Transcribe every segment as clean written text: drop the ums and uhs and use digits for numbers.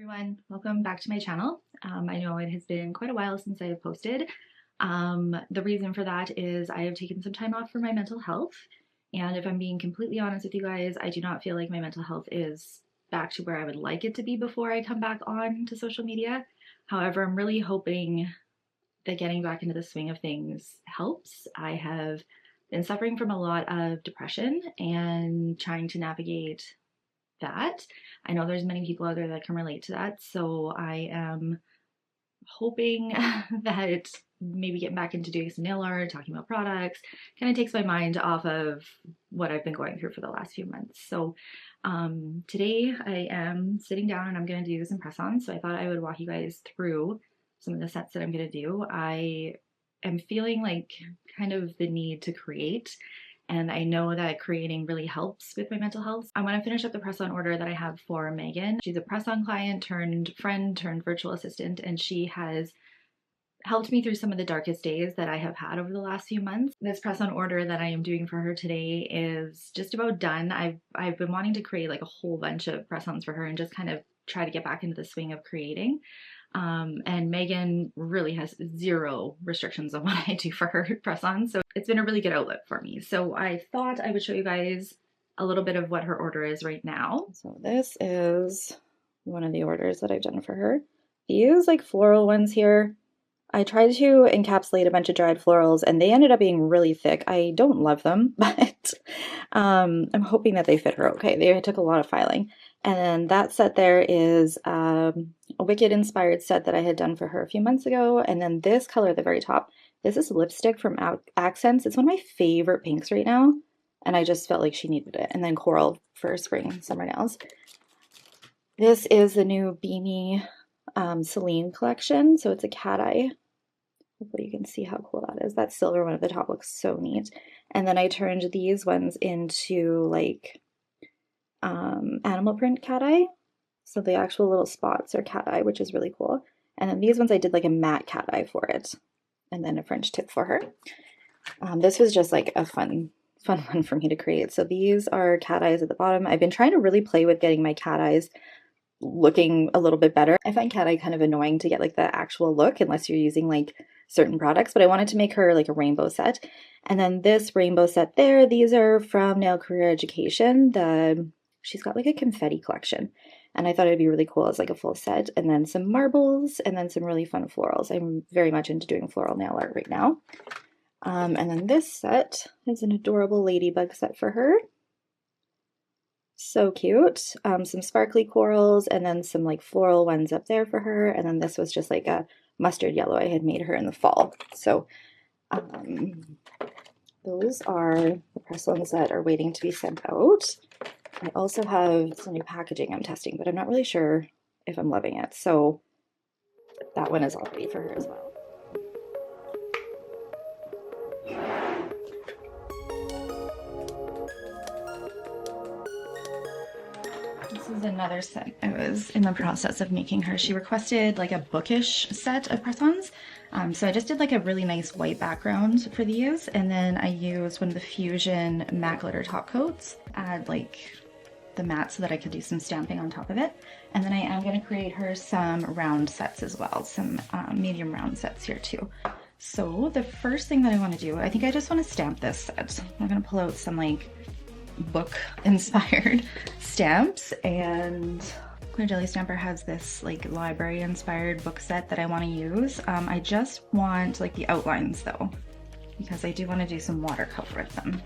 everyone, welcome back to my channel. I know it has been quite a while since I have posted. The reason for that is I have taken some time off for my mental health, and if I'm being completely honest with you guys, I do not feel like my mental health is back to where I would like it to be before I come back on to social media. However, I'm really hoping that getting back into the swing of things helps. I have been suffering from a lot of depression and trying to navigate that. I know there's many people out there that can relate to that, so I am hoping that maybe getting back into doing some nail art, talking about products, kind of takes my mind off of what I've been going through for the last few months. So today I am sitting down and I'm going to do some press-ons, so I thought I would walk you guys through some of the sets that I'm going to do. I am feeling like kind of the need to create, and I know that creating really helps with my mental health. I want to finish up the press-on order that I have for Megan. She's a press-on client turned friend turned virtual assistant, and she has helped me through some of the darkest days that I have had over the last few months. This press-on order that I am doing for her today is just about done. I've been wanting to create like a whole bunch of press-ons for her and just kind of try to get back into the swing of creating. And Megan really has zero restrictions on what I do for her press-on, so it's been a really good outlet for me. So I thought I would show you guys a little bit of what her order is right now. So this is one of the orders that I've done for her. These like floral ones here, I tried to encapsulate a bunch of dried florals and they ended up being really thick. I don't love them, but I'm hoping that they fit her okay. They took a lot of filing. And then that set there is a Wicked inspired set that I had done for her a few months ago. And then this color at the very top, this is lipstick from Akzentz. It's one of my favorite pinks right now. And I just felt like she needed it. And then coral for spring, summer nails. This is the new Beanie Celine collection. So it's a cat eye. Hopefully you can see how cool that is. That silver one at the top looks so neat. And then I turned these ones into like animal print cat eye. So the actual little spots are cat eye, which is really cool. And then these ones I did like a matte cat eye for it. And then a French tip for her. This was just like a fun one for me to create. So these are cat eyes at the bottom. I've been trying to really play with getting my cat eyes looking a little bit better. I find cat eye kind of annoying to get like the actual look unless you're using like certain products, but I wanted to make her like a rainbow set. And then this rainbow set there, these are from Nail Career Education. She's got like a confetti collection, and I thought it'd be really cool as like a full set. And then some marbles, and then some really fun florals. I'm very much into doing floral nail art right now. And then this set is an adorable ladybug set for her. So cute. Some sparkly corals, and then some like floral ones up there for her. And then this was just like a mustard yellow I had made her in the fall. So those are the press-ons that are waiting to be sent out. I also have some new packaging I'm testing, but I'm not really sure if I'm loving it. So that one is all ready for her as well. This is another set I was in the process of making her. She requested like a bookish set of press-ons. So I just did like a really nice white background for these, and then I used one of the Fusion matte glitter top coats, add like the matte so that I could do some stamping on top of it. And then I am going to create her some round sets as well, some medium round sets here too. So the first thing that I want to do, I think I just want to stamp this set. I'm going to pull out some like book inspired stamps, and Clear Jelly Stamper has this like library inspired book set that I want to use. I just want like the outlines though, because I do want to do some watercolor with them.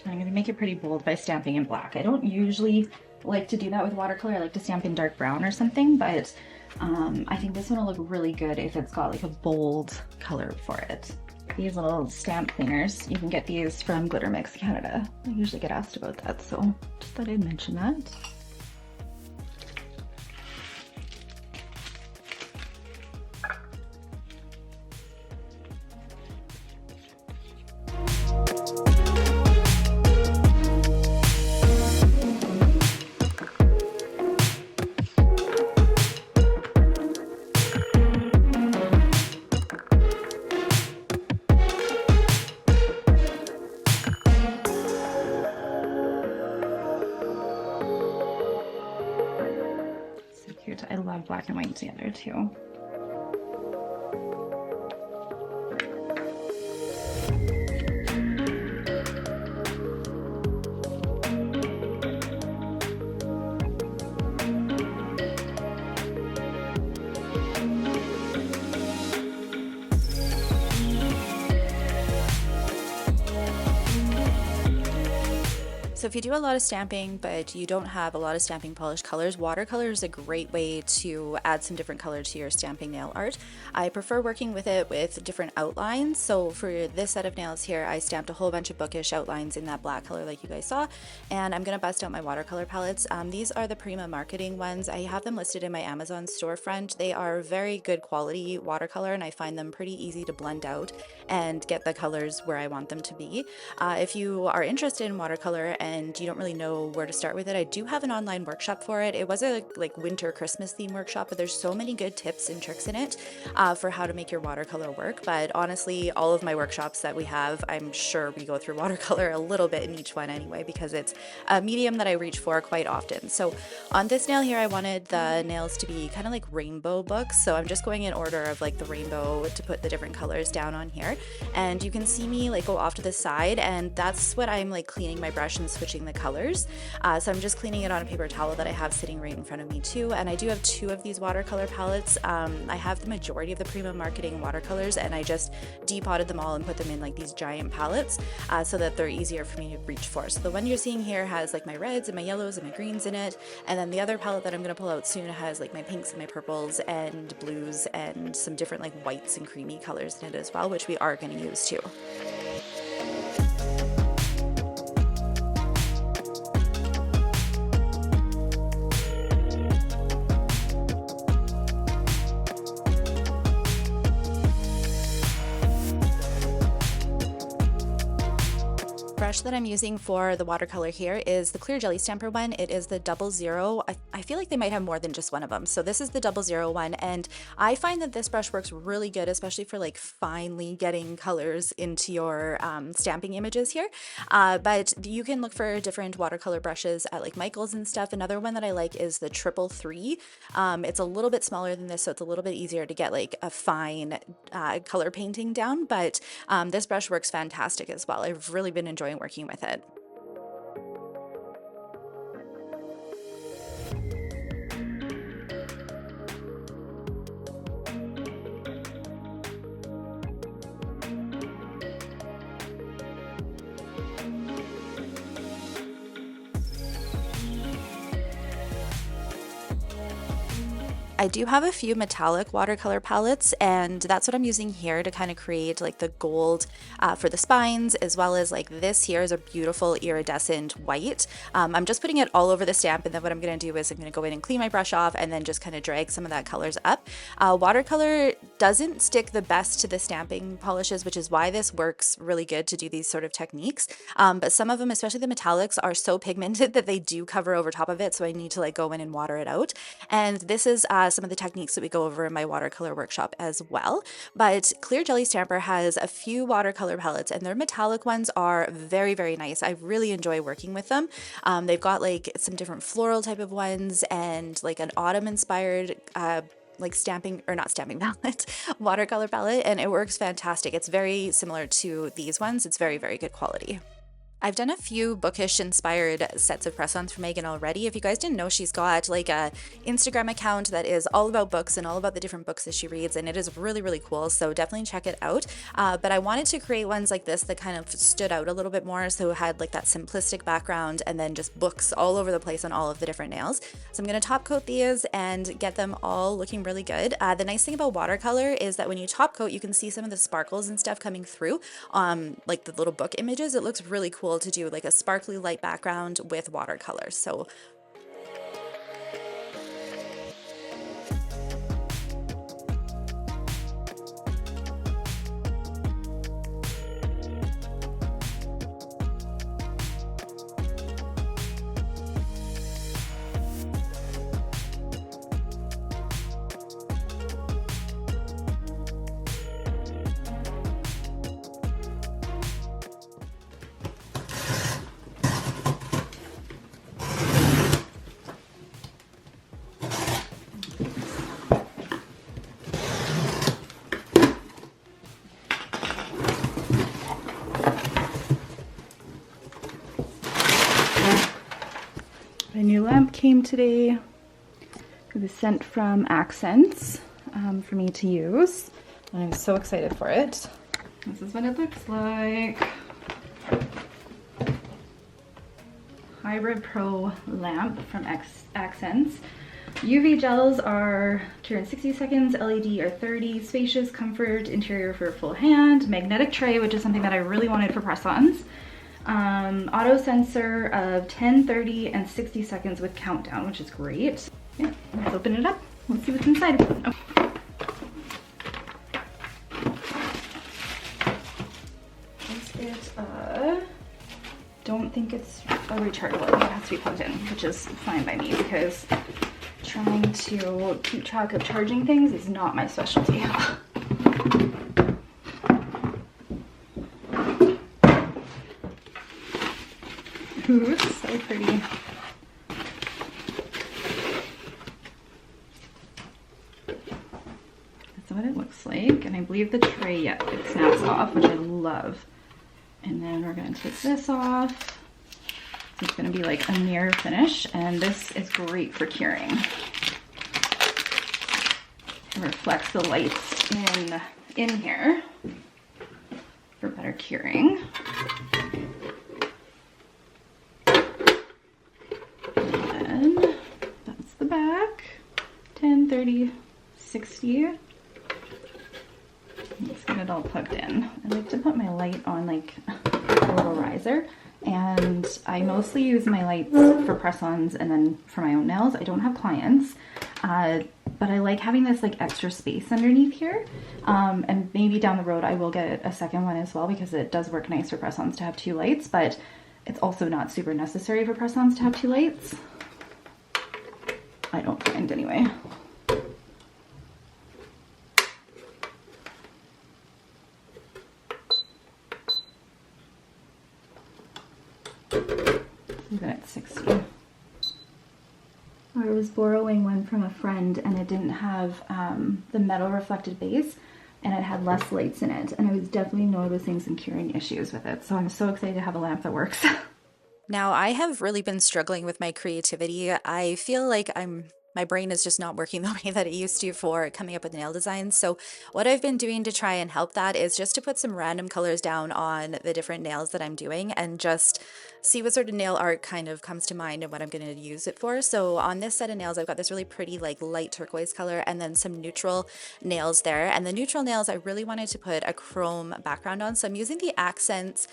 I'm going to make it pretty bold by stamping in black. I don't usually like to do that with watercolor. I like to stamp in dark brown or something, but I think this one will look really good if it's got like a bold color for it. These little stamp cleaners, you can get these from Glitter Mix Canada. I usually get asked about that, so just thought I'd mention that. black and white together too. So if you do a lot of stamping, but you don't have a lot of stamping polish colors, watercolor is a great way to add some different color to your stamping nail art. I prefer working with it with different outlines. So for this set of nails here, I stamped a whole bunch of bookish outlines in that black color like you guys saw, and I'm going to bust out my watercolor palettes. These are the Prima Marketing ones. I have them listed in my Amazon storefront. They are very good quality watercolor, and I find them pretty easy to blend out and get the colors where I want them to be. If you are interested in watercolor and you don't really know where to start with it, I do have an online workshop for it. It was a like winter Christmas theme workshop, but there's so many good tips and tricks in it for how to make your watercolor work. But honestly, all of my workshops that we have, I'm sure we go through watercolor a little bit in each one anyway, because it's a medium that I reach for quite often. So on this nail here, I wanted the nails to be kind of like rainbow books. So I'm just going in order of like the rainbow to put the different colors down on here. And you can see me like go off to the side, and that's what I'm like cleaning my brush and switching the colors. So I'm just cleaning it on a paper towel that I have sitting right in front of me too. And I do have 2 of these watercolor palettes. I have the majority of the Prima Marketing watercolors, and I just depotted them all and put them in like these giant palettes so that they're easier for me to reach for. So the one you're seeing here has like my reds and my yellows and my greens in it, and then the other palette that I'm going to pull out soon has like my pinks and my purples and blues and some different like whites and creamy colors in it as well, which we are going to use too. Brush that I'm using for the watercolor here is the clear jelly stamper one. It is the 00. I feel like they might have more than just one of them. So this is the 00 one, and I find that this brush works really good, especially for like finely getting colors into your stamping images here. But you can look for different watercolor brushes at like Michael's and stuff. Another one that I like is the 333. It's a little bit smaller than this, so it's a little bit easier to get like a fine color painting down, but this brush works fantastic as well. I've really been enjoying working with it. I do have a few metallic watercolor palettes, and that's what I'm using here to kind of create like the gold for the spines, as well as like this here is a beautiful iridescent white. I'm just putting it all over the stamp, and then what I'm going to do is I'm going to go in and clean my brush off and then just kind of drag some of that colors up. Watercolor doesn't stick the best to the stamping polishes, which is why this works really good to do these sort of techniques. But some of them, especially the metallics, are so pigmented that they do cover over top of it, so I need to like go in and water it out. And this is some of the techniques that we go over in my watercolor workshop as well. But Clear Jelly Stamper has a few watercolor palettes, and their metallic ones are very, very nice. I really enjoy working with them. They've got like some different floral type of ones and like an autumn inspired like stamping, or not stamping palette, watercolor palette, and it works fantastic. It's very similar to these ones. It's very, very good quality. I've done a few bookish inspired sets of press-ons for Meghan already. If you guys didn't know, she's got like a Instagram account that is all about books and all about the different books that she reads, and it is really, really cool, so definitely check it out. But I wanted to create ones like this that kind of stood out a little bit more, so it had like that simplistic background and then just books all over the place on all of the different nails. So I'm going to top coat these and get them all looking really good. The nice thing about watercolor is that when you top coat, you can see some of the sparkles and stuff coming through, like the little book images. It looks really cool to do like a sparkly light background with watercolor. So came today. It was sent from Akzentz for me to use, and I'm so excited for it. This is what it looks like. Hybrid Pro lamp from Akzentz. UV gels are cure in 60 seconds, LED are 30, spacious, comfort, interior for a full hand, magnetic tray, which is something that I really wanted for press-ons. Auto sensor of 10, 30, and 60 seconds with countdown, which is great. Yeah, let's open it up. Let's see what's inside. Oh. Don't think it's a rechargeable. It has to be plugged in, which is fine by me because trying to keep track of charging things is not my specialty. Ooh, it's so pretty. That's what it looks like, and I believe the tray, yeah, it snaps off, which I love. And then we're going to take this off. So it's going to be like a mirror finish, and this is great for curing. It reflects the lights in here for better curing. And then that's the back. 10, 30, 60. Let's get it all plugged in. I like to put my light on like a little riser, and I mostly use my lights for press-ons and then for my own nails. I don't have clients, but I like having this like extra space underneath here, and maybe down the road I will get a second one as well because it does work nice for press-ons to have two lights, but it's also not super necessary for press-ons to have two lights. I don't find anyway. Even at 60. I was borrowing one from a friend and it didn't have the metal reflected base, and it had less lights in it, and I was definitely noticing some curing issues with it. So I'm so excited to have a lamp that works. Now, I have really been struggling with my creativity. I feel like my brain is just not working the way that it used to for coming up with nail designs. So what I've been doing to try and help that is just to put some random colors down on the different nails that I'm doing and just see what sort of nail art kind of comes to mind and what I'm going to use it for. So on this set of nails, I've got this really pretty like light turquoise color and then some neutral nails there. And the neutral nails, I really wanted to put a chrome background on. So I'm using the Akzentz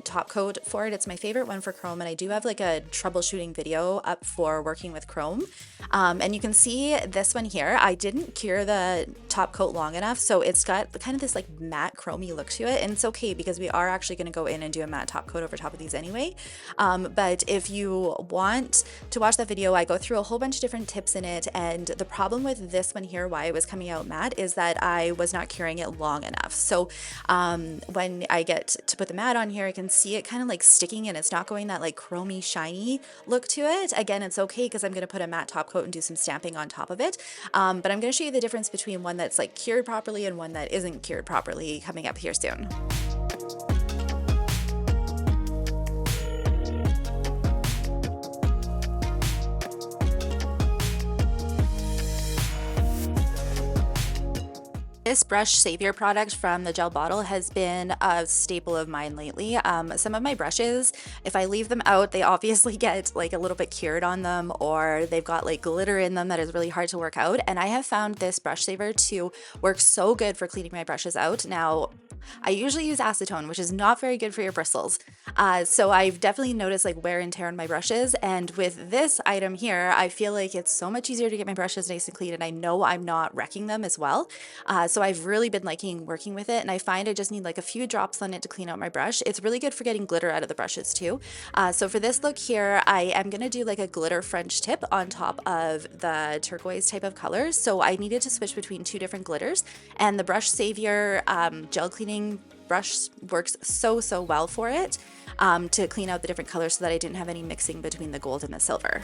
top coat for it. It's my favorite one for chrome, and I do have like a troubleshooting video up for working with chrome. And you can see this one here, I didn't cure the top coat long enough, so it's got kind of this like matte chromey look to it, and it's okay because we are actually going to go in and do a matte top coat over top of these anyway. But if you want to watch that video, I go through a whole bunch of different tips in it, and the problem with this one here, why it was coming out matte, is that I was not curing it long enough. So when I get to put the matte on here, I can see it kind of like sticking, and it's not going that like chromey shiny look to it. Again, it's okay because I'm going to put a matte top coat and do some stamping on top of it, but I'm going to show you the difference between one that's like cured properly and one that isn't cured properly coming up here soon. This brush savior product from the gel bottle has been a staple of mine lately. Some of my brushes, if I leave them out, they obviously get like a little bit cured on them, or they've got like glitter in them that is really hard to work out. And I have found this brush saver to work so good for cleaning my brushes out. Now, I usually use acetone, which is not very good for your bristles. So I've definitely noticed like wear and tear on my brushes. And with this item here, I feel like it's so much easier to get my brushes nice and clean, and I know I'm not wrecking them as well. So I've really been liking working with it, and I find I just need like a few drops on it to clean out my brush. It's really good for getting glitter out of the brushes too. So for this look here, I am going to do like a glitter French tip on top of the turquoise type of color. So I needed to switch between two different glitters, and the Brush Savior gel cleaning brush works so well for it to clean out the different colors so that I didn't have any mixing between the gold and the silver.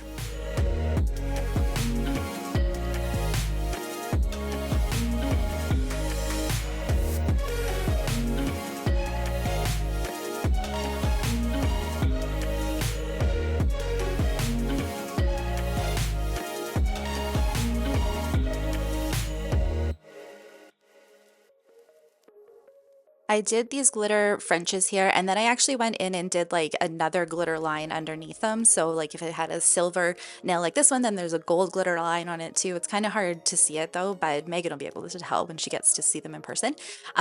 I did these glitter Frenches here, and then I actually went in and did like another glitter line underneath them. So like if it had a silver nail like this one, then there's a gold glitter line on it too. It's kind of hard to see it though, but Megan will be able to tell when she gets to see them in person.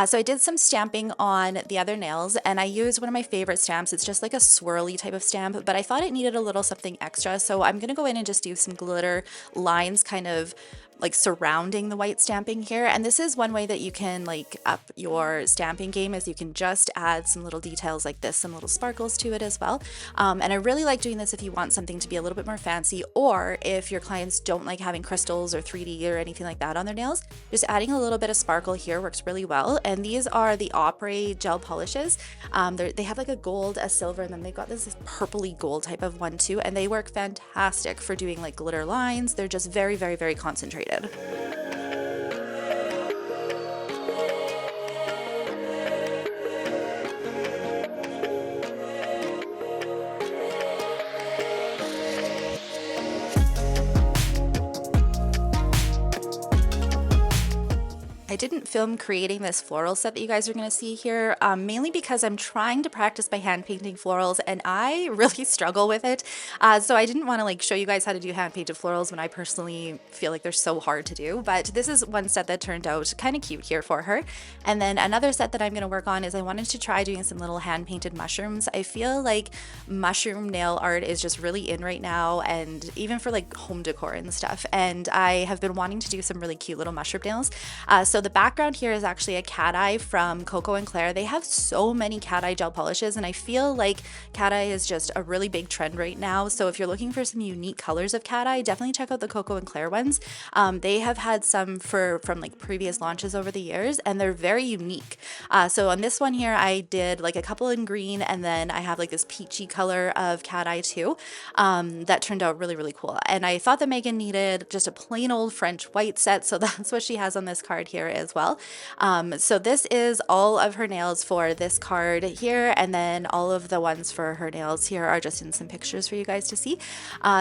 So I did some stamping on the other nails, and I used one of my favorite stamps. It's just like a swirly type of stamp, but I thought it needed a little something extra. So I'm gonna go in and just do some glitter lines kind of like surrounding the white stamping here. And this is one way that you can like up your stamping game, is you can just add some little details like this, some little sparkles to it as well. And I really like doing this if you want something to be a little bit more fancy, or if your clients don't like having crystals or 3D or anything like that on their nails, just adding a little bit of sparkle here works really well. And these are the Opry gel polishes. They have like a gold, a silver, and then they've got this purpley gold type of one too, and they work fantastic for doing like glitter lines. They're just very, very, very concentrated. I didn't film creating this floral set that you guys are going to see here, mainly because I'm trying to practice by hand painting florals and I really struggle with it. So I didn't want to like show you guys how to do hand painted florals when I personally feel like they're so hard to do. But this is one set that turned out kind of cute here for her. And then another set that I'm going to work on is I wanted to try doing some little hand painted mushrooms. I feel like mushroom nail art is just really in right now, and even for like home decor and stuff. And I have been wanting to do some really cute little mushroom nails. So the background here is actually a cat eye from Coco and Claire. They have so many cat eye gel polishes, and I feel like cat eye is just a really big trend right now. So if you're looking for some unique colors of cat eye, definitely check out the Coco and Claire ones. They have had some from like previous launches over the years, and they're very unique. So on this one here, I did like a couple in green, and then I have like this peachy color of cat eye too. That turned out really, really cool. And I thought that Megan needed just a plain old French white set, so that's what she has on this card here as well. So this is all of her nails for this card here, and then all of the ones for her nails here are just in some pictures for you guys to see.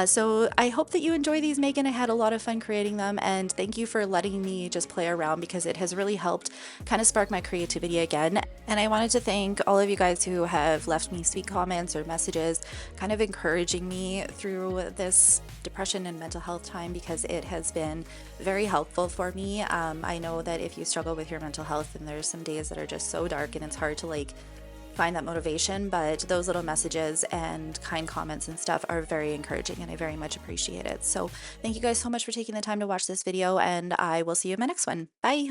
So I hope that you enjoy these, Megan. I had a lot of fun creating them, and thank you for letting me just play around, because it has really helped kind of spark my creativity again. And I wanted to thank all of you guys who have left me sweet comments or messages kind of encouraging me through this depression and mental health time, because it has been very helpful for me. I know that if you struggle with your mental health, and there's some days that are just so dark and it's hard to like find that motivation, but those little messages and kind comments and stuff are very encouraging, and I very much appreciate it. So thank you guys so much for taking the time to watch this video, and I will see you in my next one. Bye.